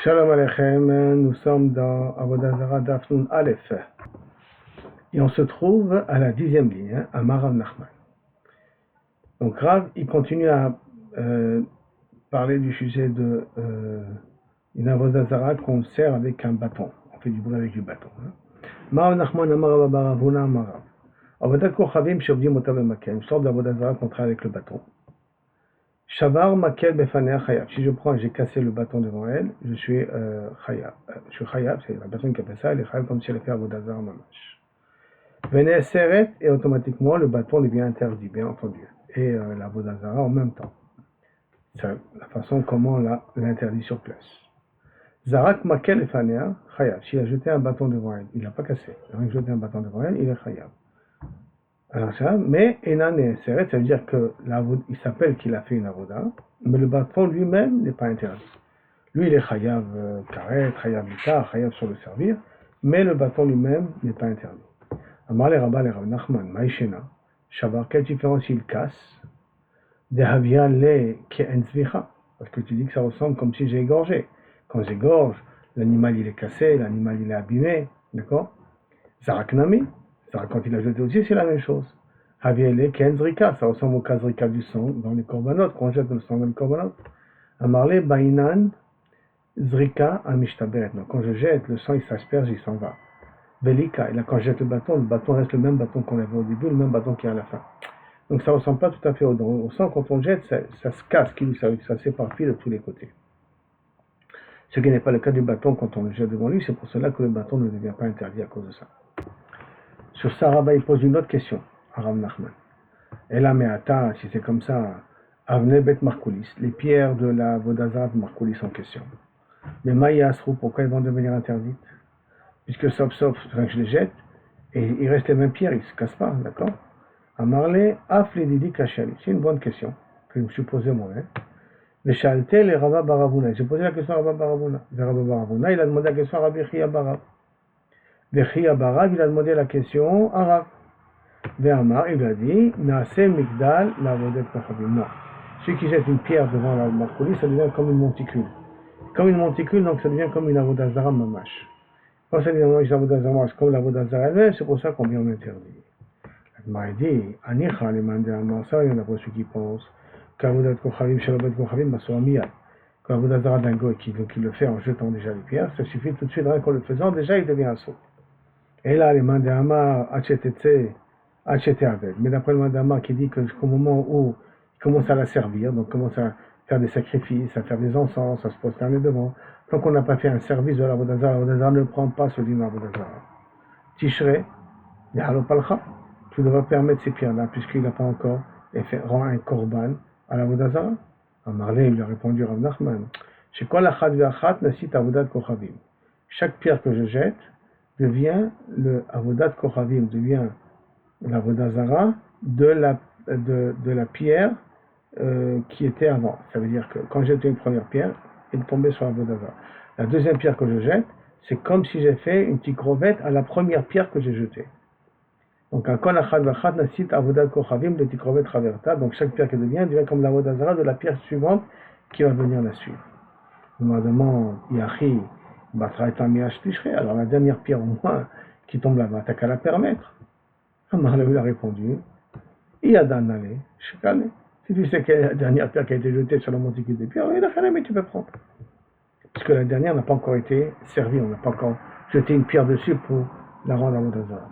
Shalom Aleichem, nous sommes dans Avodah Zarah Daf Nun Aleph et on se trouve à la 10e ligne, à Rav Nachman. Donc Rav, il continue à parler du sujet de une Avodah Zarah qu'on sert avec un bâton. On fait du bruit avec du bâton. Rav Nachman Amar Baravuna Amarav. Avodah Kochavim Shovdim Otav Makel, une sorte d'Avodah Zarah qu'on travaille avec le bâton. Shavar Makel Befanea Chayav. Si je prends et j'ai cassé le bâton devant elle, je suis Chayav. Je suis Chayav, c'est la personne qui a fait ça, elle est Chayav comme si elle avait fait Avodah Zarah Mamash. Venez Seret et automatiquement le bâton devient interdit, bien entendu. Et la Avodah Zarah en même temps. C'est la façon comment on l'interdit sur place. Zarak Makel Befanea Chayav. S'il a jeté un bâton devant elle, il n'a pas cassé. Il a jeté un bâton devant elle, il est Chayav. Alors ça, mais Enan et Seret, ça veut dire que il s'appelle qu'il a fait une avoda, mais le bâton lui-même n'est pas interdit. Lui, il est chayav karet, chayav mitar, chayav sur le servir, mais le bâton lui-même n'est pas interdit. Amar le Rabba le Rav Nachman, Maïshena, Shabar, quelle différence il casse de havia le ke'en zvicha, parce que tu dis que ça ressemble comme si j'ai égorgé. Quand j'égorge, l'animal il est cassé, l'animal il est abîmé, d'accord? Zaraknami. Quand il a jeté aussi, c'est la même chose. Haviele Kenzrika, ça ressemble au Kazrika du sang dans les corbanotes, quand on jette le sang dans les corbanotes. Amarle Bainan Zrika Amishtaberet. Donc quand je jette, le sang il s'asperge, il s'en va. Belika, et là quand je jette le bâton reste le même bâton qu'on avait au début, le même bâton qu'il y a à la fin. Donc ça ne ressemble pas tout à fait au sang, quand on jette, ça se casse, ça s'éparpille de tous les côtés. Ce qui n'est pas le cas du bâton quand on le jette devant lui, c'est pour cela que le bâton ne devient pas interdit à cause de ça. Sur ça, Rabba, il pose une autre question à Rav Nachman. Et là, mais attends, si c'est comme ça, Avne Bet Markoulis, les pierres de la Avodah Zarah de Markoulis en question. Mais Maïa Asrou, pourquoi elles vont devenir interdites? Puisque sauf, quand je les jette, et il reste les mêmes pierres, ils ne se cassent pas, d'accord? Amarle, Afle Didi Kachali. C'est une bonne question que je me suis posée moi-même. Mais Shaltel et Rabba Baravuna. J'ai posé la question à Rabba Baravuna. Rabba Baravuna, il a demandé la question à Rabbi Chia Barav. Vechia Barav, il a demandé la question à Rav. Ve'amar, il a dit, Naase Migdal la Avodat Kochavim. Non. Celui qui jette une pierre devant la Marcouli, ça devient comme une monticule. Comme une monticule, donc ça devient comme une Avodah Zarah Mamash. Quand ça devient une Avodah Zarah, c'est comme l'Avodah Zarah elle-même, c'est pour ça qu'on vient en interdit. L'Agmar dit, Anicha, les mandéamar, ça, il y en a pas ceux qui pensent qu'Avodat Kochavim, Shalabat Kochavim, Masoa Miyad. Quand l'Avodah Zarah d'un goy qui le fait en jetant déjà les pierres, ça suffit tout de suite, rien qu'en le faisant, déjà il devient un saut. Et là, les mandéamar, Achetetse, mais d'après le Mandama qui dit qu'au moment où il commence à la servir, donc commence à faire des sacrifices, à faire des encens, à se prosterner devant, tant qu'on n'a pas fait un service de l'Avodah Zarah ne prend pas ce din l'Avodah Zarah. Tishrei, Yahalopalcha, tu devras permettre ces pierres-là, puisqu'il n'a pas encore rend un korban à l'Avodah Zarah. Amarle, il lui a répondu Rav Nachman, chez quoi la chad ve'achat nasit avodat kochavim. Chaque pierre que je jette devient le avodat kochavim, devient l'Avodah Zarah de la pierre qui était avant. Ça veut dire que quand j'ai jeté une première pierre, elle tombait sur l'Avodah Zarah. La deuxième pierre que je jette, c'est comme si j'ai fait une petite crevette à la première pierre que j'ai jetée. Donc un kon achad vachat nasit avodat kochavim de tikrovet traverta. Donc chaque pierre qui devient comme l'Avodah Zarah de la pierre suivante qui va venir la suivre. On me demande yachi batraita miach tishrei. Alors la dernière pierre au moins qui tombe là-bas, t'as qu'à la permettre. Amar lui a répondu, Iadanale, Shekale. Si tu sais quelle est la dernière pierre qui a été jetée sur la monticule des pierres, mais tu peux prendre. Parce que la dernière n'a pas encore été servie, on n'a pas encore jeté une pierre dessus pour la rendre à Avodah Zarah.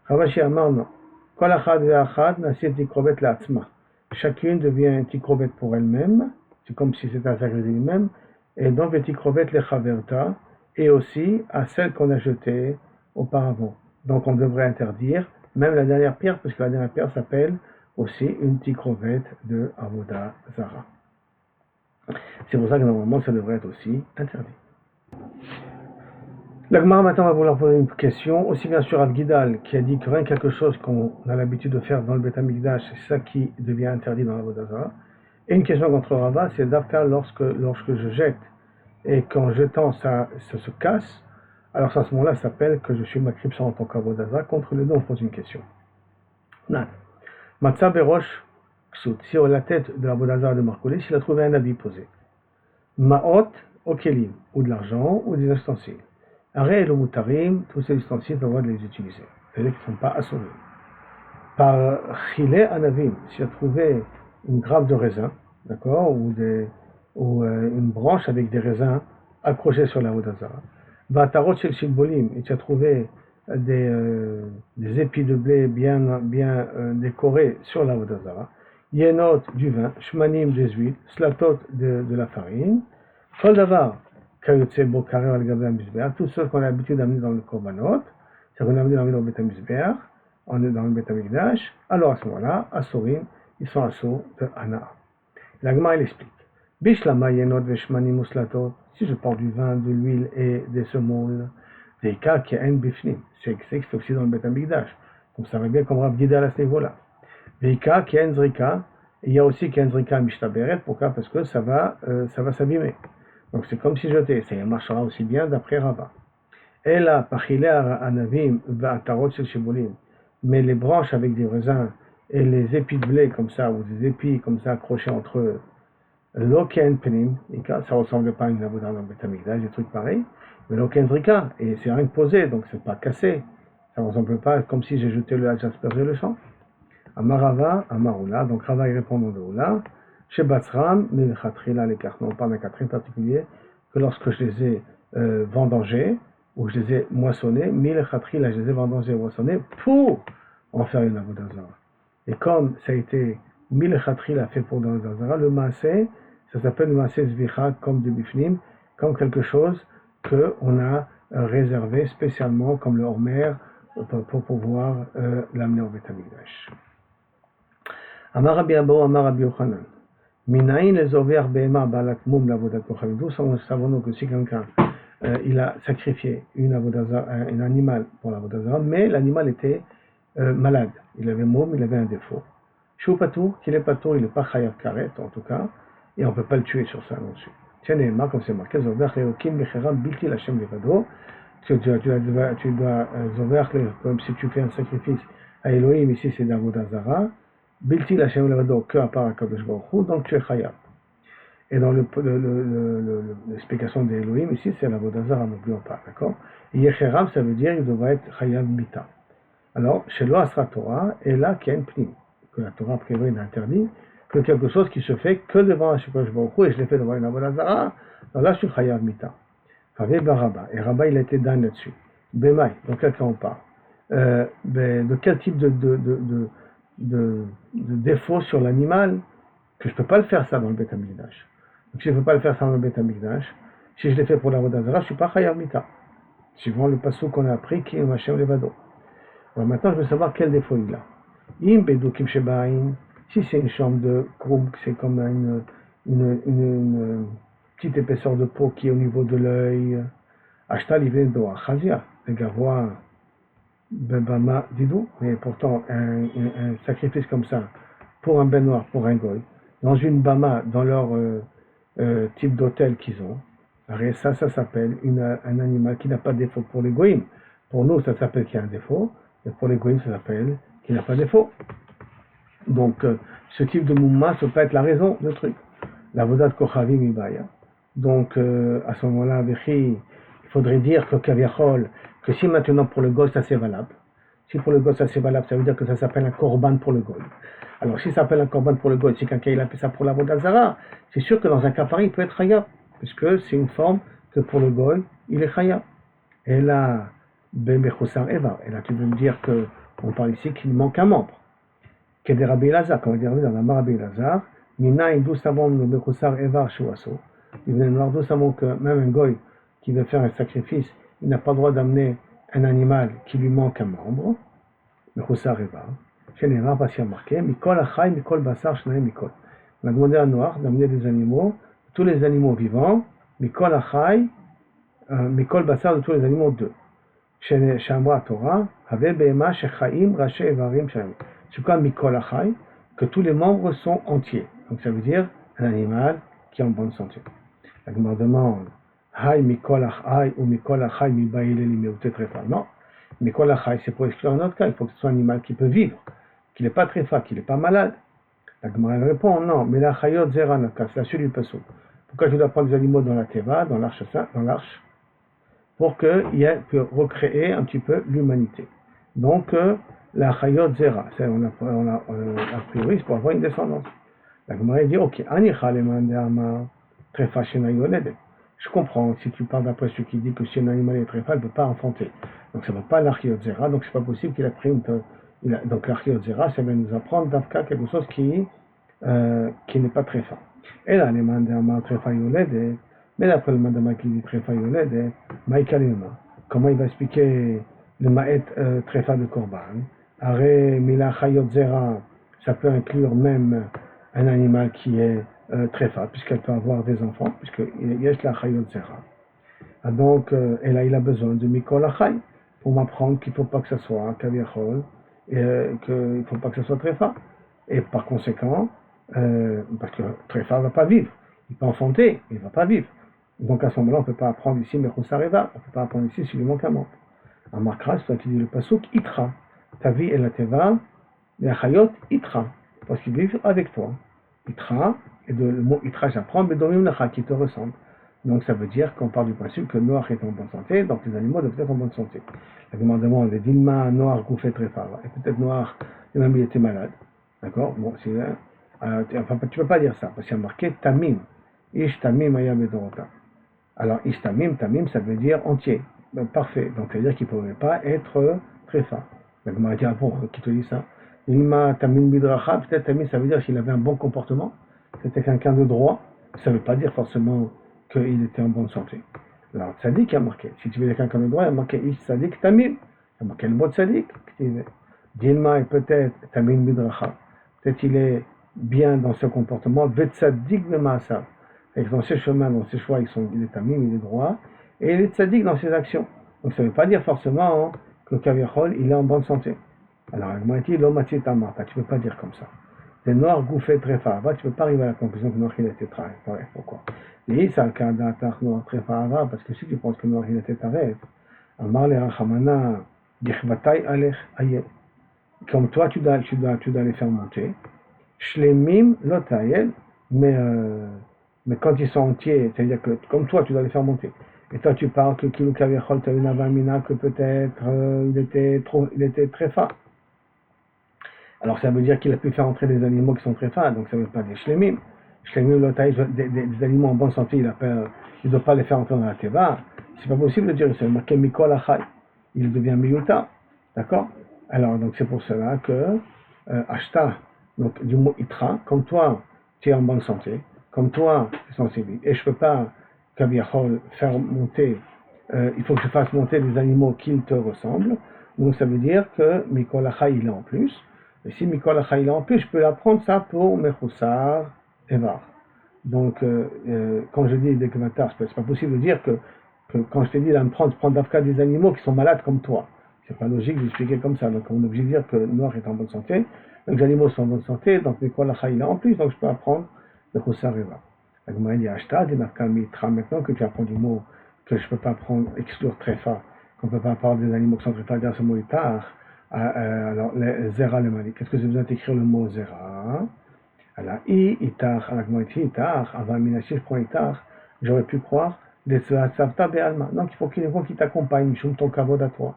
Ravashi Amar, non. Kol achad ve'achad nasit tikrovet la'atzma. Chacune devient un tikrovet pour elle-même, c'est comme si c'était un sacrifice lui-même, et donc un tikrovet lechaverta, et aussi à celle qu'on a jetée auparavant. Donc on devrait interdire même la dernière pierre, parce que la dernière pierre s'appelle aussi une tikrovet de Avodah Zarah. C'est pour ça que normalement ça devrait être aussi interdit. L'Agmar maintenant va vouloir poser une question, aussi bien sur Rav Gidal qui a dit que rien quelque chose qu'on a l'habitude de faire dans le Beth Amikdash, c'est ça qui devient interdit dans l'Avodah Zarah. Et une question contre Rava, c'est d'Afka lorsque je jette et qu'en jetant ça se casse. Alors à ce moment-là, ça s'appelle que je suis makrib en tant qu'Avodah Zarah. Contre les deux, on pose une question. Nan. Matzah berosh ksut. Sur la tête de l'Avodah Zarah de Marcolis, il a trouvé un habit posé. Maot au kelim, ou de l'argent, ou des ustensiles. Arrêt le moutarim, tous ces ustensiles, on va les utiliser. C'est-à-dire qu'ils ne sont pas assommés. Par chilé anavim, si tu as trouvé une grappe de raisin, d'accord, ou une branche avec des raisins accrochés sur la Vodazara. Batarot shel shilbolim, et tu as trouvé des épis de blé bien décorés sur la Vodazara. Yenot du vin, shmanim des huiles, slatot de la farine, kol davar, kayotse bo karev al gabe amizbeach, tout ce qu'on a l'habitude d'amener dans le korbanot, c'est qu'on a amené dans le bet amizbeach, on est dans le bet amigdash, alors à ce moment-là, Assorim, ils sont assos de Hana. La Gemara elle explique. Bishlama yenot veshmanim uslatot, si je porte du vin, de l'huile et des semoules, des cas qui en bifnim, c'est aussi dans le bet amigdash. Donc ça va bien comme Rav Gidal à ce niveau-là. Veika qui en zrika, il y a aussi qui en zrika mishtaberet, pourquoi? Parce que ça va s'abîmer. Donc c'est comme si jeté, ça marchera aussi bien d'après Rava. Et là, pachilé anavim va'atarot shel shibolim, mais les branches avec des raisins et les épis de blé comme ça, ou des épis comme ça accrochés entre eux, l'oken penim, ça ressemble pas à une avodah dans le bet hamikdash, des trucs pareils, mais l'oken zrika, et c'est rien que posé, donc c'est pas cassé, ça ressemble pas comme si j'ai jeté le aspergé le champ. Amarava, Amaroula, donc Rava y répond de Oula, chez Batsram, Milchatrila, les cartes, on parle d'un cas très particulier, que lorsque je les ai vendangés, ou je les ai moissonnés, Milchatrila, je les ai vendangés et moissonnés pour en faire une Avodazara. Et comme ça a été Milchatrila fait pour dans l'Avodazara, le Maasé, ça s'appelle le Maasé Zvicha, comme de Bifnim, comme quelque chose qu'on a réservé spécialement, comme le Hormer, pour pouvoir l'amener au Beth Amikdash. Amar Rabbi Abou, Amar Rabbi Yochanan. Minaïn les over be'emar balat mum l'avodat kochavim. D'où savons-nous que si quelqu'un il a sacrifié un animal pour l'avodazara, mais l'animal était malade, il avait moum, il avait un défaut. Chou patou, qu'il est patou, il n'est pas chayav karet en tout cas, et on ne peut pas le tuer sur ça non-dessus. Tiens, comme c'est marqué, zover leokim mecheram bilti lachem levado. Tu dois zover, comme si tu fais un sacrifice à Elohim, ici c'est d'avodazara. Bilti Lachem Levado, que à part Akadosh Baruch Hu, donc tu es Chayav. Et dans l'explication d'Elohim, ici c'est la Vodazara, n'oublions pas, d'accord? Yecheram, ça veut dire il devrait être Chayav Mita. Alors, chez lo Asra Torah, et là qu'il y a une pnim, que la Torah prévoit une interdit, que quelque chose qui se fait que devant Akadosh Baruch Hu, et je l'ai fait devant une Vodazara, donc là je suis Chayav Mita. Favé Baraba, et Rabba il a été dan là-dessus. Bemaï, dans quel cas on parle? De quel type de défaut sur l'animal, que je ne peux pas le faire ça dans le Beth Amikdash. Donc si je ne peux pas le faire ça dans le Beth Amikdash, si je l'ai fait pour la Vodazara, je ne suis pas Chayav Mita. Suivant le passage qu'on a appris, qui est Machem Levado. Alors maintenant, je veux savoir quel défaut il a. Im Bedukim Shebain, si c'est une chambre de Kroum, c'est comme une petite épaisseur de peau qui est au niveau de l'œil, Ashtal Ivendo Achazia, le gavois. Bama Didou, mais pourtant un sacrifice comme ça, pour un ben noir, pour un goy, dans une bama, dans leur type d'hôtel qu'ils ont, ça s'appelle un animal qui n'a pas de défaut pour les goïms. Pour nous, ça s'appelle qu'il y a un défaut, et pour les goïms, ça s'appelle qu'il n'a pas de défaut. Donc, ce type de mouvement, ça peut être la raison du truc. La vodat kochavim ibaya. Donc, à ce moment-là, il faudrait dire que kaviachol, que si maintenant pour le goy ça c'est valable, si pour le goy ça c'est valable, ça veut dire que ça s'appelle un korban pour le goy. Alors si ça s'appelle un korban pour le goy, si quelqu'un il a fait ça pour la vodazara, c'est sûr que dans un cas pareil il peut être chayav, puisque c'est une forme que pour le goy il est chayav. Et là, bemechosar eva, et là tu veux me dire qu'on parle ici qu'il manque un membre. Qu'est des Rabbi Elazar, comme on dit dans la Rabbi Elazar, mina indou savon le bechosar eva shuaso. Il venait de voir d'où savons que même un goy qui veut faire un sacrifice, il n'a pas le droit d'amener un animal qui lui manque un membre, le Choussar Reva. Chez les Rav, parce qu'il y a marqué, Mikol Achai, Mikol Basar, Shnaim Mikol. On a demandé à Noir d'amener des animaux, tous les animaux vivants, Mikol Achai, Mikol Basar, de tous les animaux d'eux. Chez Amra Torah, Have Behema, Shechaim, Raché, Evarim, Shalom. C'est quoi Mikol Achai? Que tous les membres sont entiers. Donc ça veut dire un animal qui est en bonne santé. La Gemara demande, Hay Mikol Achai ou Mikol Achai mi baile li meute trefa. Non, Mikol Achai c'est pour exclure un autre cas, il faut que ce soit un animal qui peut vivre, qu'il n'est pas trefa, qu'il n'est pas malade. La Gemara répond non, mais la Chayot Zera Nakas, la suite du passage. Pourquoi tu dois prendre des animaux dans la Teva, dans l'arche, pour qu'il peut recréer un petit peu l'humanité. Donc, la Chayot Zera, a priori, c'est pour avoir une descendance. La Gemara dit, ok, je comprends, si tu parles d'après ce qui dit que si un animal est tréfa, il ne peut pas enfanter. Donc ça ne va pas l'Archiot Zera, donc c'est pas possible qu'il a pris donc l'Archiot Zera, ça va nous apprendre d'Afka quelque chose qui n'est pas tréfa. Et là, les mandama tréfa yolede, mais d'après le mandama qui dit tréfa yolede, maïkalima, comment il va expliquer le maët tréfa de Korban? Are mila chayot zera, ça peut inclure même un animal qui est tréfa, puisqu'elle peut avoir des enfants, puisqu'il y a la chayot zera. Donc, et là, il a besoin de mikol achay, pour m'apprendre qu'il ne faut pas que ce soit kaviachol, et qu'il ne faut pas que ce soit tréfa. Et par conséquent, parce que tréfa ne va pas vivre, il peut enfanter, mais il ne va pas vivre. Donc à ce moment-là, on ne peut pas apprendre ici Mechusareva, on ne peut pas apprendre ici s'il lui manque un membre. En Makra, c'est ça qui dit le pasuk, Itra. Ta vie est la teva, les achayot, Itra. Parce qu'ils vivent avec toi. Itra, et le mot Itra, j'apprends, mais domim nacha, qui te ressemble. Donc ça veut dire qu'on parle du principe que Noach est en bonne santé, donc les animaux doivent être en bonne santé. Le commandement est Dilma, Noach, Goufet, Tréfa. Et peut-être Noach, même il était malade. D'accord? Bon, tu ne peux pas dire ça, parce qu'il y a marqué Tamim. Ish Tamim Ayam Edorota. Alors, Ish Tamim, ça veut dire entier. Ben, parfait. Donc, ça veut dire qu'il ne pouvait pas être tréfa. Donc, on m'a dit, ah bon, qui te dit ça? Ilma Tamim Bidracha, peut-être Tamim, ça veut dire qu'il avait un bon comportement. C'était quelqu'un de droit. Ça ne veut pas dire forcément qu'il était en bonne santé. Alors, Tzadik a marqué. Si tu veux dire quelqu'un de droit, il a marqué Ish Tzadik Tamim. Il a marqué le mot Tzadik. Dilma est peut-être Tamim Bidracha. Peut-être qu'il est bien dans ce comportement. Vetzadik Memasa. Et dans ses chemins, dans ses choix, il est Tamim, il est droit. Et il est Tzadik dans ses actions. Donc ça ne veut pas dire forcément que le Kaviachol, il est en bonne santé. Alors, il m'a dit, l'Omatit Tamarta. Tu ne peux pas dire comme ça. Les Noirs gouffés tréfa. Tu ne peux pas arriver à la conclusion que Noir il était taref. Pourquoi? Et ça le cas d'attach Noir tréfa. Parce que si tu penses que Noir il était taref, Amar le Rachamana, Dichvatai Alech Aye. Comme toi, tu dois les faire monter. Shlemim Lotayel, mais quand ils sont entiers, c'est-à-dire que comme toi, tu dois les faire monter. Et toi, tu parles que Kilou Kaviachol, tu as une avamina, que peut-être il était très fin. Alors ça veut dire qu'il a pu faire entrer des animaux qui sont très fins, donc ça ne veut pas dire Shlemim. Shlemim Lotayel, des animaux en bonne santé, il ne doit pas les faire entrer dans la Teva. C'est pas possible de dire, c'est marqué Mikol Achai. Il devient Miyuta. D'accord? Alors, donc c'est pour cela que Ashta, donc du mot Itra, comme toi, tu es en bonne santé, comme toi, tu es sensible, et je ne peux pas, Kaviachol, faire monter, il faut que je fasse monter des animaux qui te ressemblent, donc ça veut dire que Mikol Achai, il est en plus, et si Mikol Achai, il est en plus, je peux l'apprendre ça pour Mechoussar Evar. Donc, quand je dis des Kvatar, c'est pas possible de dire que quand je te dis là, prendre d'Afka des animaux qui sont malades comme toi. C'est pas logique d'expliquer comme ça. Donc on est obligé de dire que le noir est en bonne santé, donc les animaux sont en bonne santé, donc Mikol Achai il est en plus, donc je peux apprendre le Choussar Eva. La Gemara dit Ashta, dit Mitra, maintenant que tu apprends du mot que je ne peux pas prendre, exclure Tréfa, qu'on ne peut pas parler des animaux qui sont Tréfa, grâce au mot Itar, alors les Zera le Mali. Qu'est-ce que j'ai besoin d'écrire le mot Zera? Alors Itar, la Gemara dit Itar, avant Minachi, je prends Itar, j'aurais pu croire des Savta Be'alma. Donc il faut qu'il t'accompagne, Shum ton kavod à toi.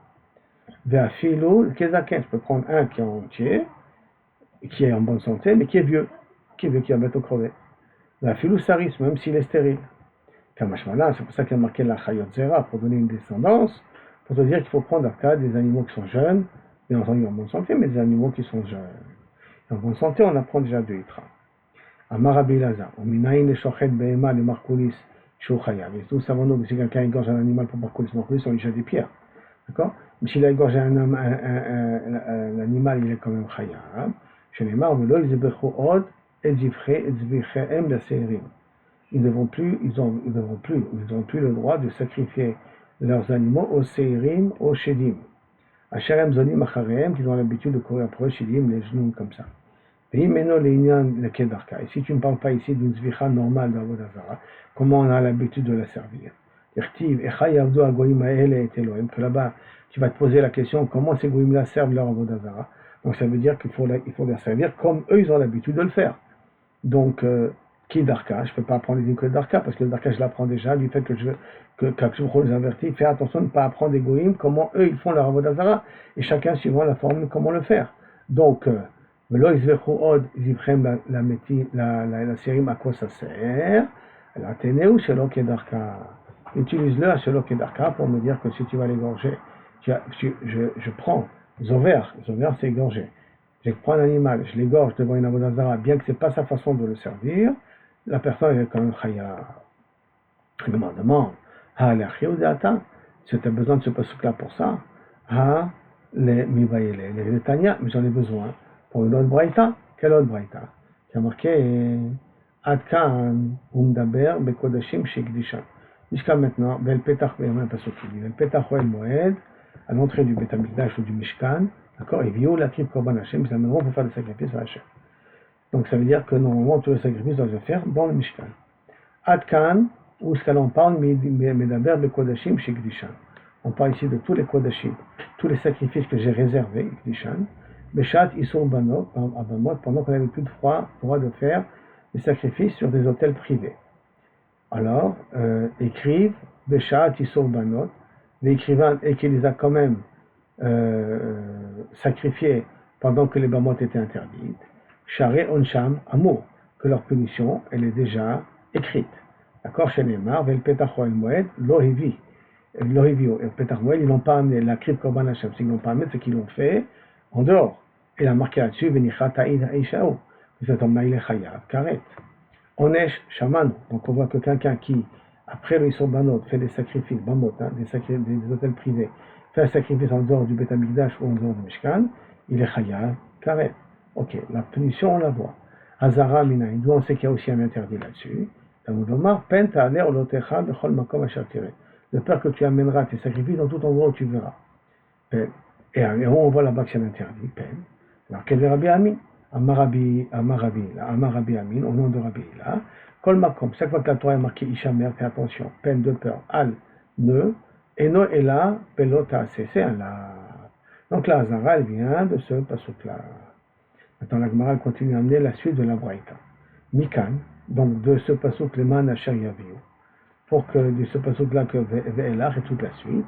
Ve'afilo kezaken, je peux prendre un qui est entier, qui est en bonne santé, mais qui est vieux, qui va bientôt crever. Ve'afilo saris, même s'il est stérile. Kamashmana, c'est pour ça qu'il a marqué la chayot zera, pour donner une descendance, pour te dire qu'il faut prendre à cas des animaux qui sont jeunes, bien entendu en bonne santé, mais des animaux qui sont jeunes. Et en bonne santé, on apprend déjà de Itra. Amar Rabbi Elazar, au minaïn le shochet be'ema le markoulis shou chayav. Et nous savons que si quelqu'un égorge un animal pour markoulis, on lui jette des pierres. D'accord? Mais s'il a égorgé un animal, il est quand même chayav. Je n'ai marre, mais là, ils od et zivchem la seirim. Ils n'auront plus le droit de sacrifier leurs animaux aux seirim, aux shedim. Asherem zonim achareem, qui ont l'habitude de courir après eux, shedim, les genoux comme ça. Et si tu ne parles pas ici d'une zvicha normale de Avodah Zara, comment on a l'habitude de la servir? Que là-bas, tu vas te poser la question, comment ces goïms-là servent leur Avodah Zara? Donc ça veut dire qu'il faut les servir comme eux, ils ont l'habitude de le faire. Donc, Qui Darka, je ne peux pas apprendre les Goïm que Darka, parce que le Darka, je l'apprends déjà, du fait que Kakshoucho les avertit, fais attention de ne pas apprendre des Goïm, comment eux, ils font leur Avodah Zarah, et chacun suivant la formule, comment le faire. Donc, Velo Isvechu Od, Zivrem la série, à quoi ça sert? La Ténéou, Shelo Kedarka. Utilise-le à Shelo Kedarka pour me dire que si tu vas l'égorger, je prends Zover c'est égorger. Je prends un animal, je l'égorge devant une Avodah Zarah, bien que ce n'est pas sa façon de le servir, la personne est quand même chaya. Je me demande, si tu as besoin de ce pasuk-là pour ça, les Tanya, mais j'en ai besoin pour une autre braïta. Quelle autre braïta? Qui a marqué Adkan Umdaber Bekodashim Shekdishan. Jusqu'à maintenant, Bel Petach, il y a un pasuk qui dit Bel Petach Oel Moed, à l'entrée du Beth Amikdash ou du Mishkan, d'accord, et Vio la tribu Korban Hashem, ils amèneront pour faire des sacrifices à Hashem. Donc ça veut dire que normalement tous les sacrifices doivent se faire dans le Mishkan. Adkan, où ce que l'on parle, Medaber Bekodashim Shekdishan. On parle ici de tous les Kodashim, tous les sacrifices que j'ai réservés, Kdishan, Beshat Isur Banot, pendant qu'on n'avait plus de droit de faire des sacrifices sur des hôtels privés. Alors, écrivent Beshat Isur Banot, l'écrivain, et qui les a quand même sacrifiés pendant que les Bamot étaient interdites, Share Onsham Amour, que leur punition, elle est déjà écrite. D'accord, chez Neymar, Vel Petacho El Moed, Lohivi. Lohivio et Petach Moed, ils n'ont pas amené la Krib Korban Hashem, c'est qu'ils n'ont pas amené ce qu'ils l'ont fait en dehors. Et il a marqué là-dessus, Venichat Aïd Aïshao, que cet homme-là, il est Chayav, Karet. Onesh Shaman, donc on voit que quelqu'un qui, après le Isur Banot, fait des sacrifices, Bamot, des hôtels privés, fait un sacrifice en dehors du Beth Amikdash ou en dehors du Mishkan, il est Chayav, Karet. Ok, la punition, on la voit. Hazara Minaï, d'où on sait qu'il y a aussi un interdit là-dessus. Talmud Omar, Pen Ta'aler Olotecha Bechol Makom Asher Tireh. De peur que tu amèneras tes sacrifices dans tout endroit où tu verras. Pen. Et on voit là-bas que c'est un interdit. Pen. Alors, quel est Rabbi Amin? Amarabi Amin, au nom de Rabbi Hila. Kol Makom, chaque fois que la Torah est marquée Ishamer, fais attention. Pen de peur. Al, ne. Eno Ela, Pelota, c'est un la. Donc la Hazara, elle vient de ce pasuk-là. Maintenant, la Gemara continue à amener la suite de la Braïta. Mikan, donc de ce pasuk, le man asher yaviu, pour que de ce pasuk-là que ve'elach et toute la suite,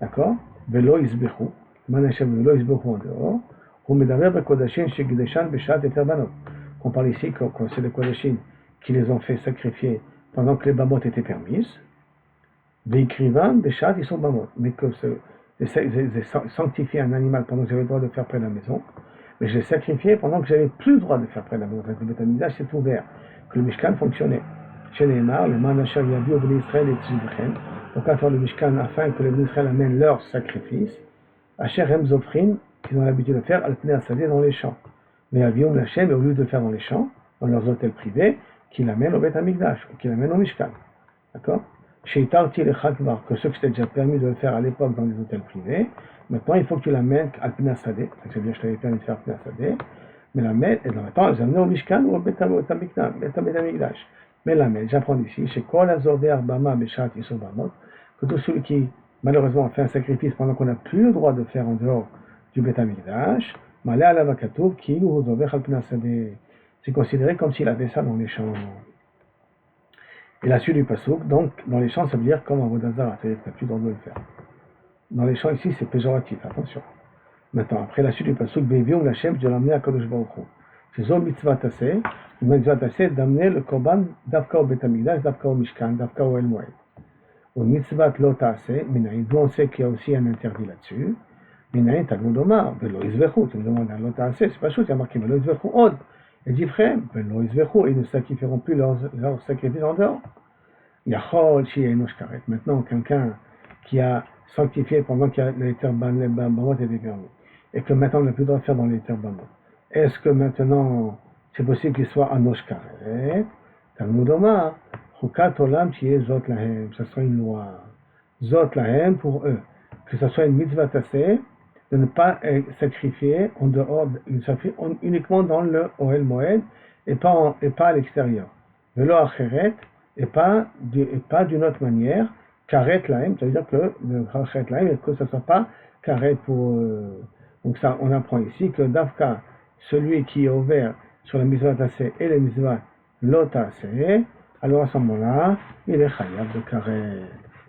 d'accord, velo isbechu, man asher velo isbechu en dehors, ou medaver bekodashim shegdeshan beshat et terbanot. On parle ici que c'est les kodashim qui les ont fait sacrifier pendant que les bamot étaient permises, d'écrivain beshat ils sont bamot, mais que j'ai sanctifié un animal pendant que j'avais le droit de faire près de la maison, mais je l'ai sacrifié pendant que j'avais plus le droit de faire près de la maison. Le Beth Amikdash s'est ouvert, que le Mishkan fonctionnait. Chez Neymar, le man asher yaviu au Bnei Israël et tzivchem, donc à faire le Mishkan afin que les Bnei Israël amènent leurs sacrifices, asher hem zofrim, qu'ils ont l'habitude de faire, al pnei hasadeh dans les champs. Mais avium l'Hachem, au lieu de faire dans les champs, dans leurs hôtels privés, qu'ils l'amènent au Beth Amikdash, ou qu'ils l'amènent au Mishkan. D'accord? Sheitarti lechakvar, que ceux que je t'ai déjà permis de le faire à l'époque dans les hôtels privés, maintenant il faut que tu l'amènes al pnei hasadeh, c'est-à-dire je t'avais permis de faire pnei hasadeh, mais l'amène, et dans le temps, les amener au Mishkan ou au Beth Amikdash. Mais l'amène, j'apprends ici, chez Kol Azover Bama Beshat Isur Bamot, que tout celui qui malheureusement a fait un sacrifice pendant qu'on n'a plus le droit de faire en dehors du Beth Amikdash, Malé Alav Hakatuv, Ki Hu Zover Al Pnei Hasadeh, c'est considéré comme s'il avait ça dans les champs. Et la suite du pasuk, donc dans les champs, ça veut dire comme Avodah Zarah, c'est-à-dire que tu n'as plus le droit de le faire. Dans les champs ici, c'est péjoratif, attention. Maintenant, après la suite du pasuk, Bevium l'Hachem, je l'amener à Kadosh Baruch Hu. C'est Zom Mitzvah Tasseh, une mitzvah Tasseh d'amener le Korban Davka au Beth Amikdash, Davka au Mishkan, Davka au El Moed. Ou Mitzvah Lo Tasseh, Minaïn, d'où on sait qu'il y a aussi un interdit là-dessus. Minaïn, Talmud Omar, Velo Izvechu, tu me demandes un Lo Tasseh, c'est pas chose, il y a marqué Velo Izvechu Od. Et dit frère, Velo Izvechu, ils ne sacrifieront plus leurs sacrifices en dehors. Yachol Shie Enosh Karet. Maintenant, quelqu'un qui a sanctifié pendant qu'il y a les Bamot étaient permis, et que maintenant on n'a plus le droit de faire dans les Bamot. Est-ce que maintenant c'est possible qu'il soit Anosh Karet? Talmud Omar, Chukat Olam Shie Zot Lahem, ça sera une loi. Zot Lahem pour eux. Que ce soit une mitzvah tasseh, de ne pas sacrifier en dehors, uniquement dans le Ohel Moed, et pas à l'extérieur. Velo Acheret, et pas d'une autre manière, Karet Lahem, ça veut dire que le Karet Lahem, que ce ne soit pas Karet pour. Donc ça, on apprend ici que Davka, celui qui est ouvert sur la mitzvah tasseh et les mitzvah lotase, alors à ce moment-là, il est chayav de karet.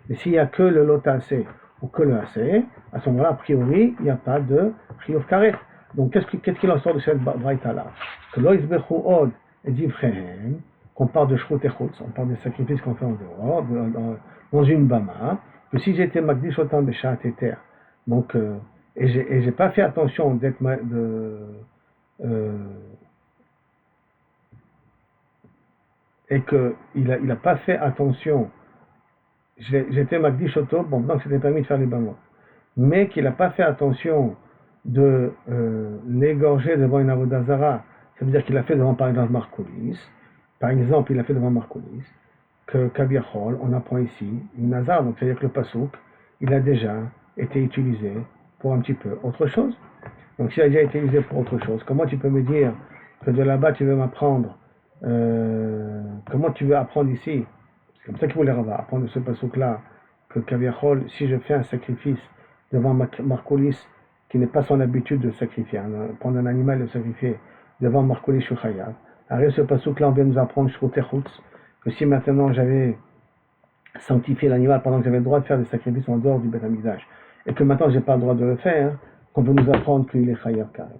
Mais s'il n'y a que le lotase ou que le assez, à ce moment-là, a priori, il n'y a pas de chiyuv karet. Donc, qu'est-ce qu'il en sort de cette braïta-là? Que lo isbechu od et divrehem, qu'on parle de shrut et chutz, on parle des sacrifices qu'on fait en dehors, dans une bama, que si j'étais magdish otam beshat eter, donc, et j'ai pas fait attention d'être et qu'il a pas fait attention, j'étais magdish otam, bon, donc c'était permis de faire les bamot, mais qu'il n'a pas fait attention de l'égorger devant une avodah zara, ça veut dire qu'il a fait devant, par exemple, Marcolis. Par exemple, il a fait devant Marcolis, que Kabiachol, on apprend ici, une nazar, donc c'est-à-dire que le pasouk, il a déjà été utilisé pour un petit peu autre chose. Donc s'il a déjà été utilisé pour autre chose, comment tu peux me dire que de là-bas tu veux m'apprendre, comment tu veux apprendre ici, c'est comme ça qu'il voulait apprendre de ce pasouk-là, que Kabiachol, si je fais un sacrifice devant Marcolis, qui n'est pas son habitude de sacrifier, prendre un animal et le sacrifier devant Marcolis Shuchayav. Alors ce pasouk-là, on vient nous apprendre que si maintenant j'avais sanctifié l'animal pendant que j'avais le droit de faire des sacrifices en dehors du Beth Amikdash, et que maintenant j'ai pas le droit de le faire, qu'on peut nous apprendre qu'il est Chayav Karet.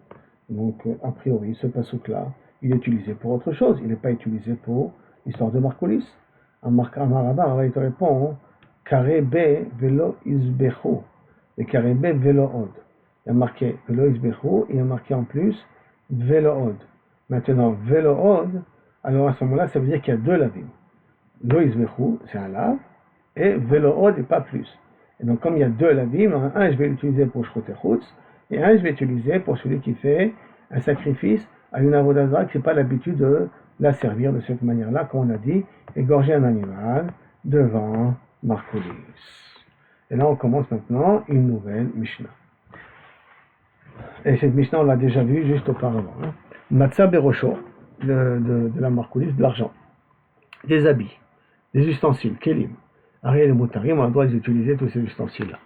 Donc a priori, ce pasouk-là, il est utilisé pour autre chose, il n'est pas utilisé pour l'histoire de Marcolis. Amarabba, il te répond, Kare be velo isbechu, et Kare be velo od. Il y a marqué velo isbechu, et il y a marqué en plus velo od. Maintenant, velo od, alors à ce moment-là, ça veut dire qu'il y a deux lavim. Lo isbechu, c'est un lave, et velo od, et pas plus. Et donc, comme il y a deux lavim, un je vais l'utiliser pour shrut et chutz, et un je vais l'utiliser pour celui qui fait un sacrifice à une avodah zara qui n'a pas l'habitude de la servir de cette manière-là, comme on a dit, égorger un animal devant Marcolis. Et là, on commence maintenant une nouvelle Mishnah. Et cette Mishnah, on l'a déjà vue juste auparavant. Matzah berosho, de la Marcolis, de l'argent, des habits, des ustensiles, kelim, ariel et moutarim, on a le droit d'utiliser tous ces ustensiles-là.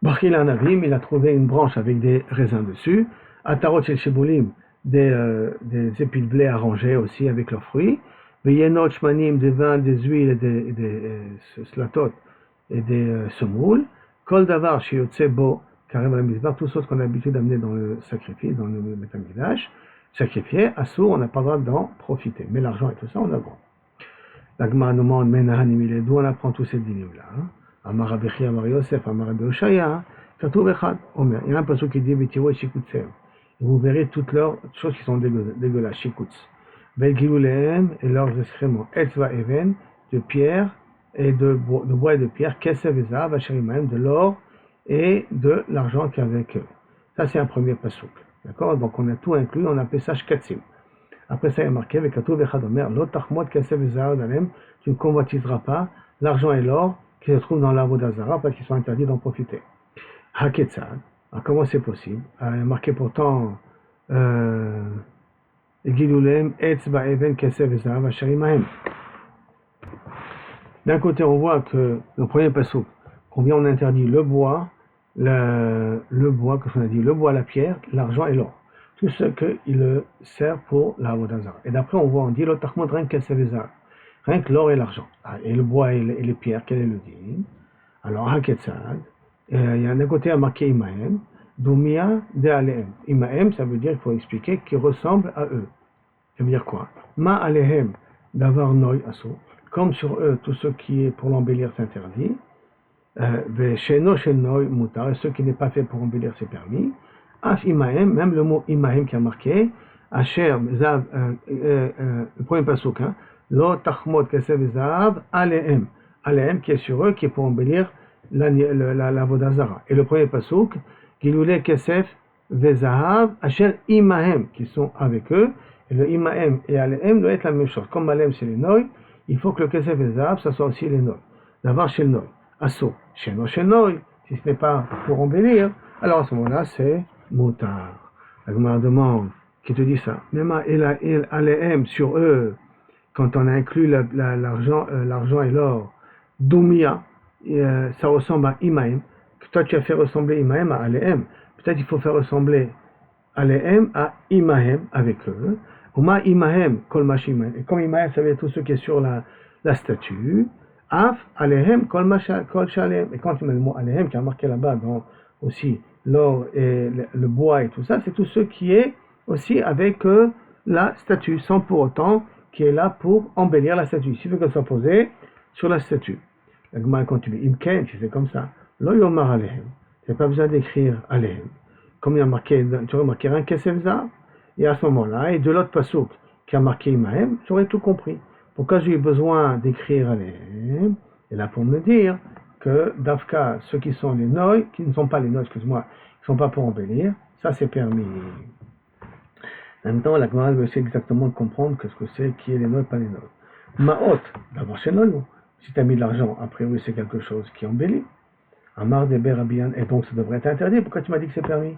Bachil Anavim, il a trouvé une branche avec des raisins dessus. Atarot shel shebolim, des épis de blé arrangés aussi avec leurs fruits. Veyenot shmanim, des vins, des huiles et des slatot et des semoules. Kol davar sheyotze bo, karev la mizbar, tous autres qu'on a l'habitude d'amener dans le sacrifice, dans le métamidage, sacrifié, assour, on n'a pas le droit d'en profiter. Mais l'argent et tout ça, on a le droit. La Gemara nous demande, menahanim, d'où on apprend tous ces dinim-là. Amar Rabbi Chia, Amar Yosef, Amar Rabbi Oshaya, Katuv Echad, Omer. Il y a un passage qui dit, Vetiwo shikutsev. Vous verrez toutes leurs choses qui sont dégueulasses, shikutz. Velgilulehem, et leurs excréments, etzva even, de pierre, et de bois et de pierre, kesev et zav, asherimahem, de l'or, et de l'argent qui est avec eux. Ça, c'est un premier pasuk. D'accord? Donc, on a tout inclus, on appelle ça shkatsim. Après ça, il y a marqué, Vekatuv Echad, Omer, Lo tachmod kesev et zav, tu ne convoitiseras pas l'argent et l'or qui se trouvent dans l'avodah zara parce qu'ils sont interdits d'en profiter. Haketzad, comment c'est possible? Il y a marqué pourtant Gilulem etzba even kesev et zav asherimahem. D'un côté, on voit que le premier pasuk, combien on interdit le bois, le bois, que on a dit, le bois, la pierre, l'argent et l'or. Tout ce qu'il sert pour la avodah zara. Et d'après, on voit, on dit, l'otachmod rien kesev et zav. Rien que l'or et l'argent. Et le bois et les pierres, quel est le din? Alors, Haketzad, il y a d'un côté à marqué Imahem, Dumia de Alehem. Imahem, ça veut dire, il faut expliquer, qui ressemble à eux. Ça veut dire quoi? Ma Alehem, d'avoir Noy Asso, comme sur eux, tout ce qui est pour l'embellir s'interdit. Sheno Shel Noy Mutar, et ce qui n'est pas fait pour embellir c'est permis. Af Imahem, même le mot Imahem qui a marqué, Asher, Zav, le premier pasuk, Lo tachmod kesev zahav alehem. Alehem qui est sur eux, qui est pour embellir la vodazara. Et le premier pasuk, Gilule kesef vezahav asher imahem, qui sont avec eux. Et le imahem et alehem doit être la même chose. Comme alehem c'est les noy, il faut que le kesef vezahav, ça soit aussi les noy. D'avoir chez le noy. Asso, chez le noy, si ce n'est pas pour embellir, alors à ce moment-là, c'est moutard. La Gemara demande, qui te dit ça? Même alehem sur eux, quand on a inclus l'argent et l'or, Doumia, ça ressemble à Imahem. Toi, tu as fait ressembler Imahem à Alehem. Peut-être qu'il faut faire ressembler Alehem à Imahem avec eux. Uma imahem kol mashimahem. Et comme imahem, ça veut dire tout ce qui est sur la statue. Af alehem kol shalem. Et quand il met le mot alehem, qui a marqué là-bas, dans aussi l'or et le bois et tout ça, c'est tout ce qui est aussi avec la statue, sans pour autant qui est là pour embellir la statue. S'il veut qu'elle soit posée sur la statue. La Gemara continue. Imken, si c'est comme ça. Lo yomar alehem. Il n'y a pas besoin d'écrire alehem. Comme il y a marqué, tu aurais marqué un kesef zav. Et à ce moment-là, et de l'autre pasouk qui a marqué imahem, j'aurais tout compris. Pourquoi j'ai eu besoin d'écrire alehem? Et là, pour me dire que d'Afka, ceux qui sont les noïs, qui ne sont pas les noïs, excuse-moi, qui ne sont pas pour embellir, ça c'est permis. En même temps, la Gemara veut essayer exactement de comprendre ce que c'est, qui est les noïs, pas les noïs. Ma'ot, d'abord chez noïs, si tu as mis de l'argent, a priori c'est quelque chose qui embellit. Amar de Berabian, et donc ça devrait être interdit, pourquoi tu m'as dit que c'est permis?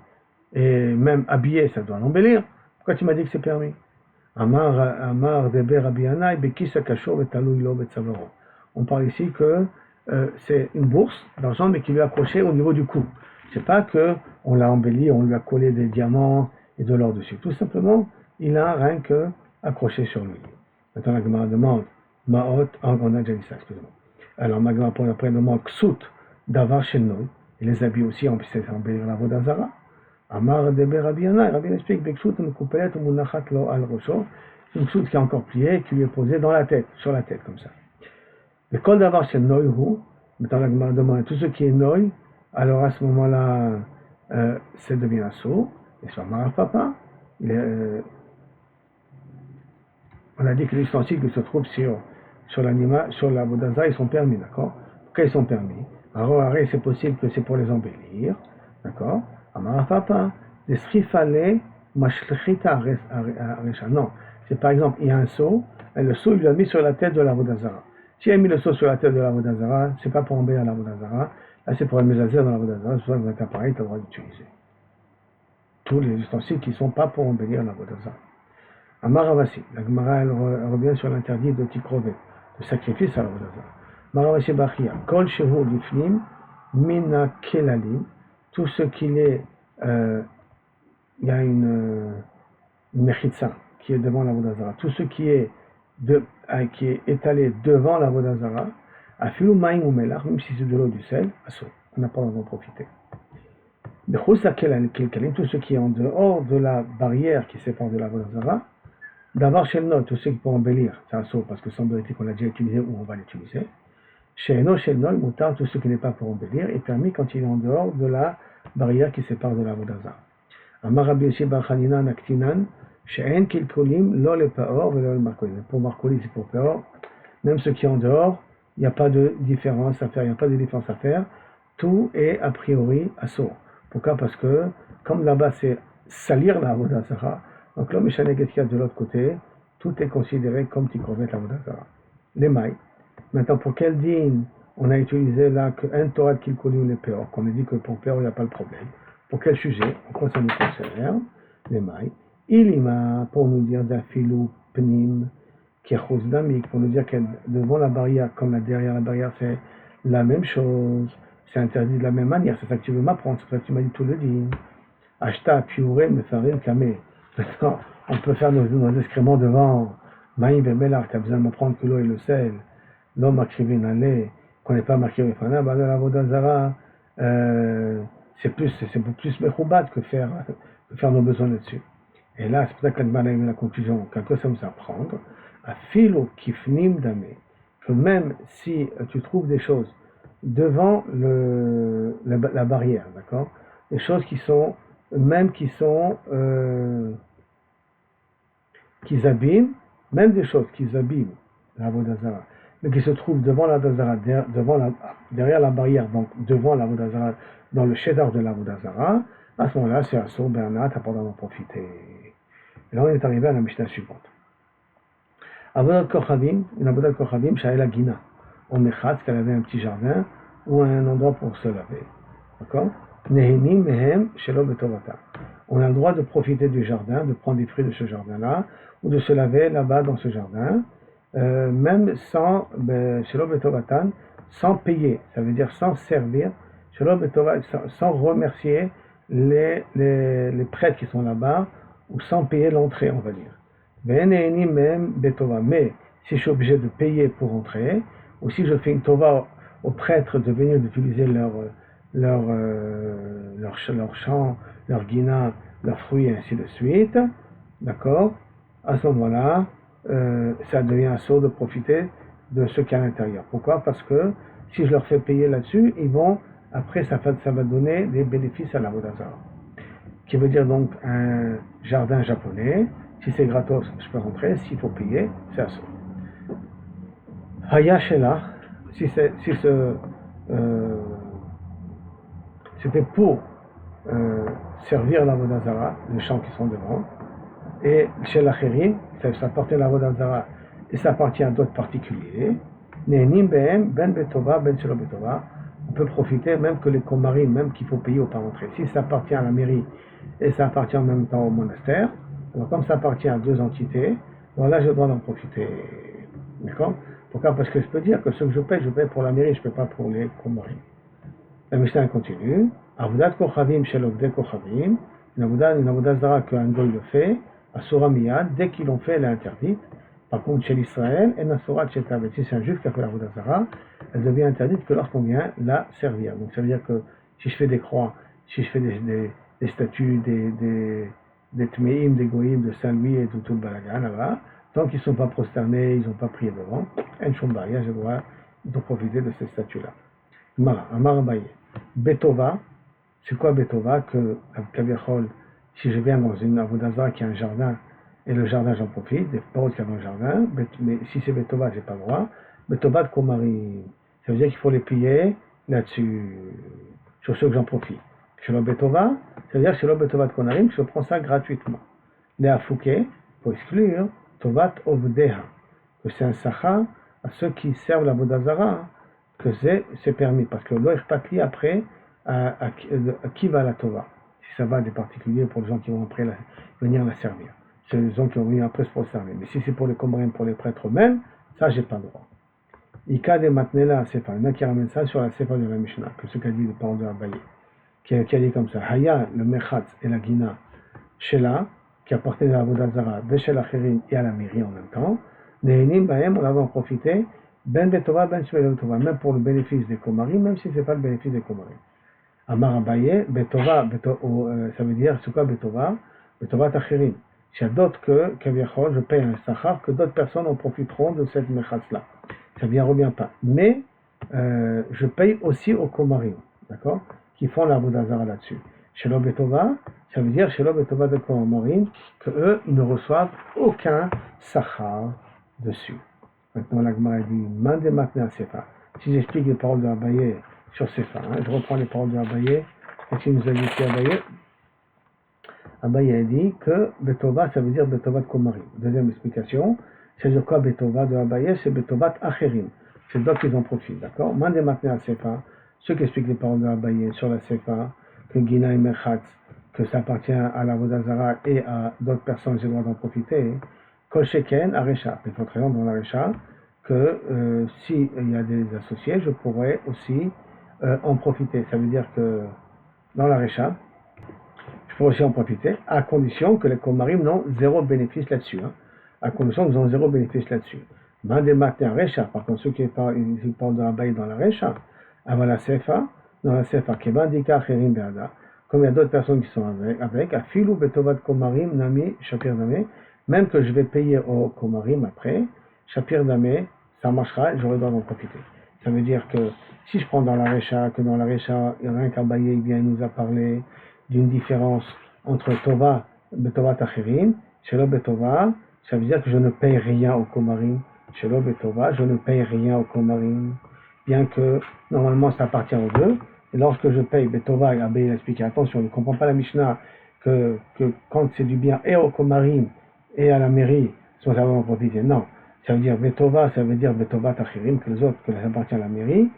Et même habillé, ça doit l'embellir, pourquoi tu m'as dit que c'est permis? Amar de Berabiana, et Bekisa Kachor, et Talou Ilo, et Savaro. On parle ici que c'est une bourse d'argent, mais qui lui est accrochée au niveau du cou. C'est pas qu'on l'a embelli, on lui a collé des diamants et de l'or dessus. Tout simplement, il a rien que accroché sur lui. Maintenant, la Gemara demande, Ma'ot, on a déjà dit ça, excusez-moi. Alors, ma Gemara après demande, Ksut, Davar Shenoi, et les habits aussi, on puisse embellir la Vodazara. Amar de Berabiana, Rabbi explique, Beksut, Mekoupelet, Munachat lo al Rosho, c'est une Ksut qui est encore pliée, qui lui est posée dans la tête, sur la tête, comme ça. Le col d'avoir c'est Noïhu, maintenant la Gemara demande tout ce qui est Noï, alors à ce moment-là, c'est devient assaut, et sur Marapapa, on a dit que les ustensiles qui se trouvent sur l'animal, sur la Vodazara, ils sont permis, d'accord? Pourquoi ils sont permis? Alors, c'est possible que c'est pour les embellir, d'accord? Marapapa, les srifale, mashlechita aresha. Non, c'est par exemple, il y a un seau, et le seau, il l'a mis sur la tête de la Vodazara. Si elle a mis le seau sur la tête de la Vodazara, c'est pas pour embellir la Vodazara, là c'est pour amuser dans la Vodazara, c'est pour ça que dans un appareil, tu as le droit d'utiliser. Tous les ustensiles qui ne sont pas pour embellir la Vodazara. Amaravasi, la Gemara elle revient sur l'interdit de Tikrovet, de sacrifice à la Vodazara. Maravasi Bachia, Kol Shehu Lifnim, Mina Kelalim, tout ce qu'il est, il y a une Mechitsa qui est devant la Vodazara, tout ce qui est étalé devant la Vodazara, à filou maïm ou melach, même si c'est de l'eau du sel, on n'a pas le droit d'en profiter. Tout ce qui est en dehors de la barrière qui sépare de la Vodazara, d'avoir chez le tout ce qui peut embellir, c'est assaut, parce que semble-t-il qu'on l'a déjà utilisé ou on va l'utiliser. Chez le moutar, tout ce qui n'est pas pour embellir, est permis quand il est en dehors de la barrière qui sépare de la Vodazara. Amar Rabbi Yossi bar Chanina Naktinan, pour Marcoli, c'est pour Peor. Même ce qui est en dehors, il n'y a pas de différence à faire, il n'y a pas de différence à faire. Tout est a priori assaut. Pourquoi? Parce que, comme là-bas c'est salir la Vodazara, donc l'homme échanéguet qu'il y a de l'autre côté, tout est considéré comme Tikrovet la Vodazara. Les mailles. Maintenant, pour quel dîne on a utilisé là qu'un Torah de Kilkolim les Peor, qu'on a dit que pour Peor il n'y a pas de problème. Pour quel sujet? En quoi ça nous concerne? Les mailles. Ilima, pour nous dire d'afilou pnim, kechous damik, pour nous dire que devant la barrière, comme derrière la barrière, c'est la même chose, c'est interdit de la même manière, c'est ça que tu veux m'apprendre, c'est ça que tu m'as dit tout le din. Ashta, piuré, me farim, kamé. Maintenant, on peut faire nos excréments devant Maïm et Belar, tu as besoin de m'apprendre que l'eau et le sel, l'homme a crivé un lait, qu'on n'est pas marqué au Fana, bah, de la Vodazara, c'est plus mechoubat que faire nos besoins là-dessus. Et là, c'est pour ça que la la conclusion, quelque chose ça nous apprendre, à philo kifnim damé, que même si tu trouves des choses devant la barrière, d'accord, des choses qui sont, même qui abîment, même des choses qui abîment la Vodazara, mais qui se trouvent devant la Vodazara, derrière la barrière, donc devant la Vodazara, dans le cheddar de la Vodazara, à ce moment-là, c'est assaut, Bernat, t'as pas d'en profiter. Et là, on est arrivé à la Mishnah suivante. Avodat Kochavim, une Avodat Kochavim, Shaela Gina. On mechatz qu'elle avait un petit jardin ou un endroit pour se laver. D'accord? Nehenim mehem shelo betovata. On a le droit de profiter du jardin, de prendre des fruits de ce jardin-là, ou de se laver là-bas dans ce jardin, même sans shelo betovatan, sans payer. Ça veut dire sans servir, shelo betovatan, sans remercier les prêtres qui sont là-bas, ou sans payer l'entrée, on va dire. Mais si je suis obligé de payer pour entrer, ou si je fais une tova aux prêtres de venir d'utiliser leur champ, leur guina, leurs fruits, et ainsi de suite, d'accord, à ce moment-là, ça devient un saut de profiter de ce qu'il y a à l'intérieur. Pourquoi? Parce que si je leur fais payer là-dessus, ils vont, après, ça va donner des bénéfices à la Vodazara. Qui veut dire donc un jardin japonais. Si c'est gratos, je peux rentrer. S'il faut payer, c'est à ça. Haya Shela, si c'était pour servir la Vodazara, les champs qui sont devant, et chez l'Acherim, ça appartient à la Vodazara et ça appartient à d'autres particuliers. Ne'enim behem ben betova ben shelo betova. On peut profiter même que les komarim, même qu'il faut payer au pas rentrer. Si ça appartient à la mairie et ça appartient en même temps au monastère, alors comme ça appartient à deux entités, alors là j'ai le droit d'en profiter. D'accord? Pourquoi? Parce que je peux dire que ce que je paye pour la mairie, je ne paye pas pour les komarim. La Mishnah continue. Avodat kochavim shel ovdei kochavim. Une avodat zara qu'un goy le fait, asura miyad, dès qu'ils l'ont fait, elle est interdite. Par contre, chez l'Israël, en asura chetavet. Si c'est un juif qui a fait l'avodat zara, elle devient interdite que lorsqu'on vient la servir. Donc ça veut dire que si je fais des croix, si je fais des statues, des tmeim, des goyim, de Saint-Louis et de tout le balagan là-bas, tant qu'ils ne sont pas prosternés, ils n'ont pas prié devant, en shumbaria, j'ai le droit de profiter de ces statues-là. Amar Abaye. Betova, c'est quoi Betova? Que, si je viens dans une Avodazara qui a un jardin, et le jardin j'en profite, des paroles qu'il y a dans le jardin, mais si c'est Betova, j'ai pas le droit. Betova de Komari, ça veut dire qu'il faut les payer là-dessus, sur ceux que j'en profite. Chez le Betova, ça veut dire chez le Betova de Konarim, je prends ça gratuitement. Les Afouké, pour exclure, Tovat Ovdeha, que c'est un sacha à ceux qui servent la Vodazara, que c'est permis, parce que l'Oich Patli après, à qui va la Tova? Si ça va des particuliers pour les gens qui vont après venir la servir. C'est les gens qui vont venir après pour le servir. Mais si c'est pour les Komorim, pour les prêtres eux-mêmes, ça j'ai pas le droit. Ika de Matnela Sefa, il y en a qui ramènent ça sur la Sefa de la Mishnah, que ce qu'a dit le parole de Abaye, qui a dit comme ça, Haya, le Mechatz et la Gina, Shela, qui appartenait à la Vodazara, Veshel Acherim et à la mairie en même temps, Nehenim Bahem, on avait en profité, Ben Betova, Ben Shvel Betova, même pour le bénéfice des Komarim, même si ce n'est pas le bénéfice des Komarim. Amar Abaye, Betova, ça veut dire, c'est quoi Betova? Betova Tacherim. Il y a d'autres que je paye un sachar, que d'autres personnes en profiteront de cette mechatz-là. Ça ne revient pas. Mais, je paye aussi aux Komarim, d'accord? Qui font la Vodazara là-dessus. Chez l'Obetova, ça veut dire chez l'Obetova de Komarim, que eux, ils ne reçoivent aucun sachar dessus. Maintenant, la Gemara dit, Mande Matna Sefa. Si j'explique les paroles de Abaye sur Sefa, je reprends les paroles de Abaye, et si nous a dit Abaye, Abaye a dit que Betova, ça veut dire Betova de Komarim. Deuxième explication, c'est dire quoi Betova de Abaye? C'est Betova Acherim. C'est d'autres qui en profitent, d'accord? Mande Matna Sefa, ceux qui expliquent les paroles de Abaye sur la Sefa, que Gina et Merchatz, que ça appartient à la Vodazara et à d'autres personnes, j'ai le droit d'en profiter. Kol Sheken, Arecha. Il faut très dans l'Arecha que s'il y a des associés, je pourrais aussi en profiter. Ça veut dire que dans l'Arecha, je pourrais aussi en profiter, à condition que les Komarim n'ont zéro bénéfice là-dessus. Hein, à condition qu'ils ont zéro bénéfice là-dessus. Mande Matna Arecha, par contre, ceux qui parlent de Abaye dans l'Arecha, avant la Sefa, dans la Sefa, Kebandika Cherim Beada, comme il y a d'autres personnes qui sont avec, Afilou Betovat Komarim Nami Shapir Dame, même que je vais payer au Komarim après, Shapir Dame, ça marchera, j'aurai le droit d'en profiter. Ça veut dire que si je prends dans la Recha, que dans la Recha, il y en a un qu'Abaye il nous a parlé d'une différence entre Tova, Betovat Acherim, Shelo Betova, ça veut dire que je ne paye rien au Komarim, Shelo Betova, je ne paye rien au Komarim, bien que normalement ça appartient aux deux. Et lorsque je paye, Betova et Abaye explique, attention, ne comprend pas la Mishnah que quand c'est du bien et au Komarim et à la mairie, sans avoir en profiter. Non, ça veut dire Betova, ça veut dire Betova Tachirim, que les autres, que ça appartient à la mairie.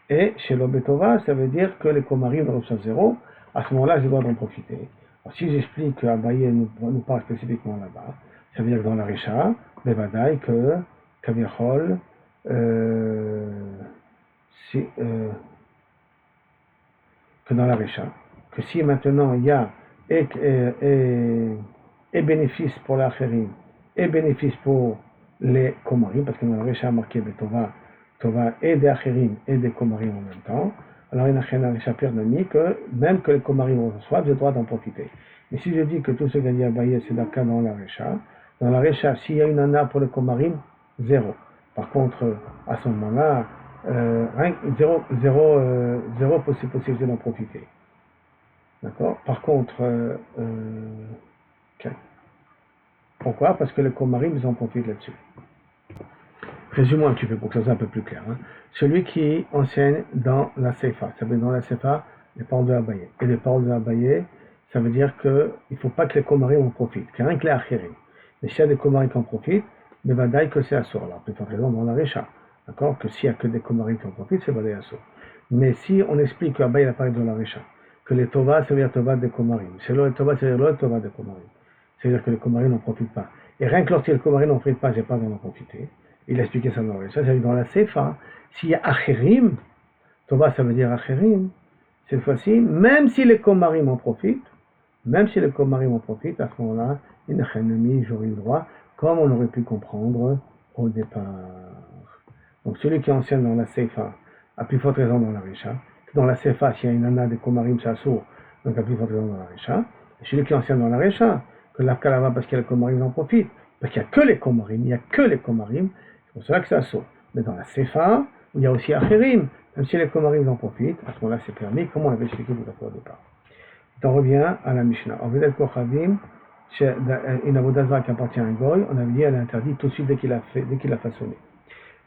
Et chez le Betova, ça veut dire que les Komarim reçoivent zéro. À ce moment-là, je dois en profiter. Alors, si j'explique que Abaye nous parle spécifiquement là-bas, ça veut dire que dans la Recha, Bevadaï, que Kaviachol, que dans la Recha, que si maintenant il y a et bénéfice pour l'Acherim et bénéfice pour les Komarim, parce que dans la Récha marqué Tova et des Acherim et des Komarim en même temps. Alors il y a un Récha Pierre Nami que même que les Komarim reçoivent, j'ai le droit d'en profiter. Mais si je dis que tout ce qu'a dit Abaye, c'est d'accord dans la Récha, s'il y a une Anna pour les Komarim, zéro. Par contre, à ce moment-là, zéro possibilité d'en profiter. D'accord. Par contre, okay. Pourquoi? Parce que les Komarim, ils en profitent là-dessus. Résumons un petit peu pour que ça soit un peu plus clair. Celui qui enseigne dans la Seifa, ça veut dire dans la Seifa, les paroles de Abaye. Et les paroles de Abaye, ça veut dire qu'il ne faut pas que les Komarim en profitent, qu'il n'y a rien que les Achirim. Mais s'il y a des Komarim qui en profitent, mais Vadaï que c'est Assur. Alors, peut-être raison dans la Récha. D'accord? Que s'il n'y a que des Komarim qui en profitent, c'est Vadaï Assur. Mais si on explique qu'Abaye a parlé dans la Récha, que les Tova, ça veut dire Tova des Komarim. C'est le Tova, ça veut dire le Tova des Komarim. C'est-à-dire que les Komarim n'en profitent pas. Et rien que lorsque les Komarim n'en profitent pas, j'ai pas d'en profiter. Il a expliqué ça dans la Récha. C'est-à-dire dans la Sefa, s'il y a Acherim, Tova, ça veut dire Acherim, cette fois-ci, même si les Komarim en profitent, à ce moment-là, j'aurais eu le droit, comme on aurait pu comprendre au départ. Donc celui qui enseigne dans la Seifa a plus forte raison dans la Récha. Dans la Seifa, s'il y a une Anna des Komarim, c'est assourd, donc a plus forte raison dans la Récha. Et celui qui enseigne dans la Récha, que l'Afkalava, parce qu'il y a les Komarim, en profite, parce qu'il n'y a que les Komarim, c'est pour cela que c'est assourd. Mais dans la Seifa, où il y a aussi Acherim, même si les Komarim en profitent, à ce moment-là c'est permis, comme on avait expliqué tout à fait au départ. On revient à la Mishnah. En Vedat Kochavim, une avodazara qui appartient à un goy, on avait dit elle est interdite tout de suite dès qu'il a façonné.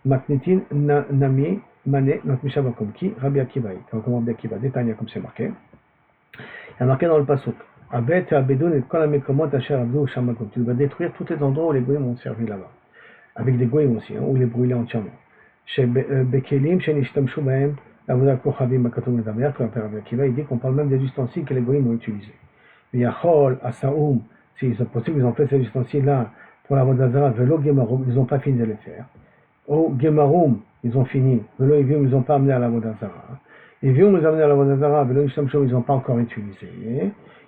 Matnitin Nami Mane notre Mishnah Bakomki Rabbi Akivaï. Comme Rabbi Akiva, détaillé comme c'est marqué. Il y a marqué dans le pasuk. Abet Abedon et Kol Amekomot Asher Abdou Shamakom. Tu dois détruire tous les endroits où les goyim ont servi là-bas. Avec des goyim aussi, où les brûler entièrement. Chez Bekelim, chez Nishtamshu Bahem. La Voda Kochavi Makatom Medaber, que Rabbi Akiva, il dit qu'on parle même des ustensiles que les goyim ont utilisés. Il y a Chol, Asaoum, si c'est possible, ils ont fait ces ustensiles-là pour la Voda Zara, Velo Gemarum, ils n'ont pas fini de les faire. Au Gemarum, ils ont fini. Velo Evium, ils n'ont pas amené à la Voda Zara. Evium, ils ont amené à la Voda Zara, Velo Nishtamshu, ils n'ont pas encore utilisé.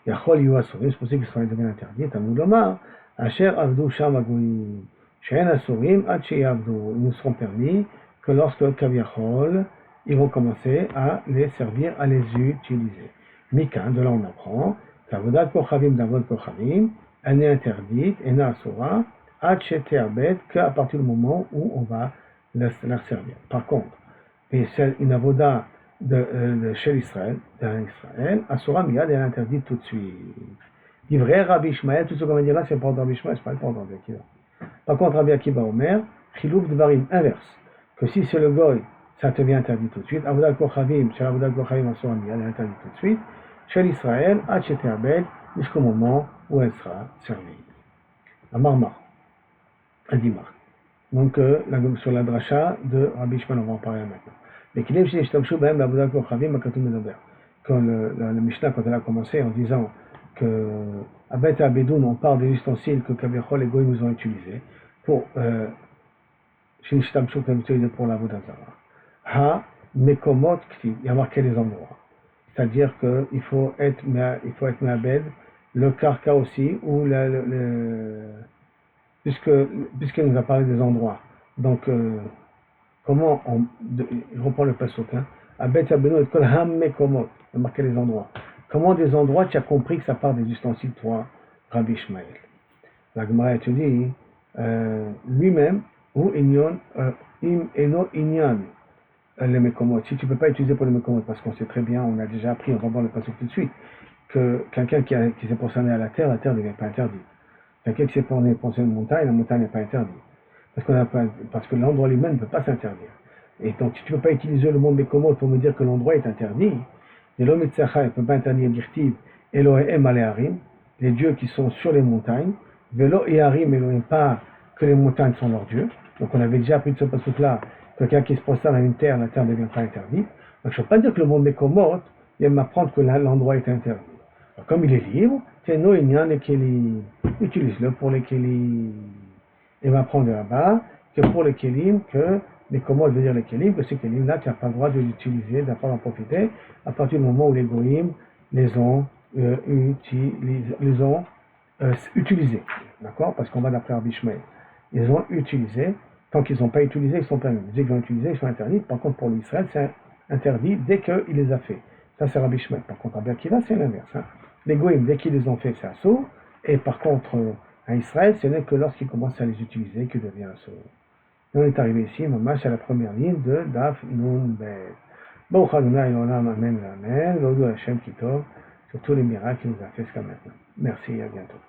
Il y a Chol, Yuasourim, c'est possible qu'ils sont devenus interdits. Tamou Lomar, Asher Avdou Sham Agoyim, She'en Asourim, Hachi Avdou, ils nous seront permis que lorsque Kaviachol, ils vont commencer à les servir, à les utiliser. Mikan, de là on apprend, Kavodat Kochavim d'Avod Kochavim, elle est interdite, et n'a asura, Hachete Abed, qu'à partir du moment où on va la servir. Par contre, et c'est une avoda de chez Israël, asura miyad, elle est interdite tout de suite. Dit vrai, Rabbi Ishmael, tout ce qu'on va dire là, c'est pas Rabbi Ishmael, c'est pas pour Rabbi Akiva. Par contre, Rabbi Akiva Omer, Chilouf Dvarim, inverse, que si c'est le goy, ça devient interdit tout de suite. Avodat Kochavim, chez Avodat Kochavim, elle est interdite tout de suite. Chez l'Israël, Hachete Abed, jusqu'au moment où elle sera servie. À Marmar, à Dimar. Donc, sur la dracha de Rabbi Ishmael, on va en parler maintenant. Mais qu'il est chez Ishtamshu, ben, Avodat Kochavim, Makatum Medaber. Quand la Mishnah, quand elle a commencé en disant que Abed et Abedoun, on parle des ustensiles que Kaviachol et Goy nous ont utilisés pour chez Ishtamshu, comme utilisé pour la Avodat Zara. Ha mekomot ktiv, il y a marqué les endroits. C'est-à-dire qu'il faut être me'abed, le karka aussi, ou puisqu'il nous a parlé des endroits. Donc, comment je reprends le pasuk, Abed abeno et kol ha mekomot, il y a marqué les endroits. Comment des endroits tu as compris que ça part des ustensiles, toi, Rabbi Ishmael? La Gemara te dit, lui-même, ou inyon, im eno inyan, les mekomot. Si tu ne peux pas utiliser pour les mekomot, parce qu'on sait très bien, on a déjà appris, on va voir le passage tout de suite, que quelqu'un qui s'est prosterné à la terre ne devient pas interdit. Quelqu'un qui s'est prosterné à une montagne, la montagne n'est pas interdite. Parce que l'endroit lui-même ne peut pas s'interdire. Et donc, si tu ne peux pas utiliser le mot mekomot pour me dire que l'endroit est interdit, l'homme et ne peut pas interdire l'irtiv, Elohim Aleharim, les dieux qui sont sur les montagnes, Velo et Harim, Elohim, pas que les montagnes sont leurs dieux. Donc, on avait déjà appris de ce passage-là. Quelqu'un qui se prosterne à une terre, la terre ne devient pas interdite. Donc je ne peux pas dire que le monde mekomot, il va m'apprendre que l'endroit est interdit. Alors, comme il est libre, c'est no inyan les kelim. Utilise-le pour les kelim. Il va apprendre là-bas que pour les kelim, que mekomot veut dire les kelim, que ces kelim-là, tu n'as pas le droit de l'utiliser, de ne pas en profiter, à partir du moment où les goïms les ont utilisé, d'accord? Parce qu'on va d'après Rabbi Ishmael. Ils ont utilisé, tant qu'ils n'ont pas utilisé, ils sont permis. Dès qu'ils ont utilisé, ils sont interdits. Par contre, pour l'Israël, c'est interdit dès qu'il les a fait. Ça, c'est Rabbi Ishmael. Par contre, Rabbi Akiva, c'est l'inverse. Hein. Les Goïm, dès qu'ils les ont fait, c'est assaut. Et par contre, à Israël, ce n'est que lorsqu'ils commencent à les utiliser qu'il devient assaut. Et on est arrivé ici, Mamash, à la première ligne de Daf Nun Bet. Baruch Adonai Olam, Amen, Amen. Vaudou Hashem Kitov, sur tous les miracles qu'il nous a fait jusqu'à maintenant. Merci et à bientôt.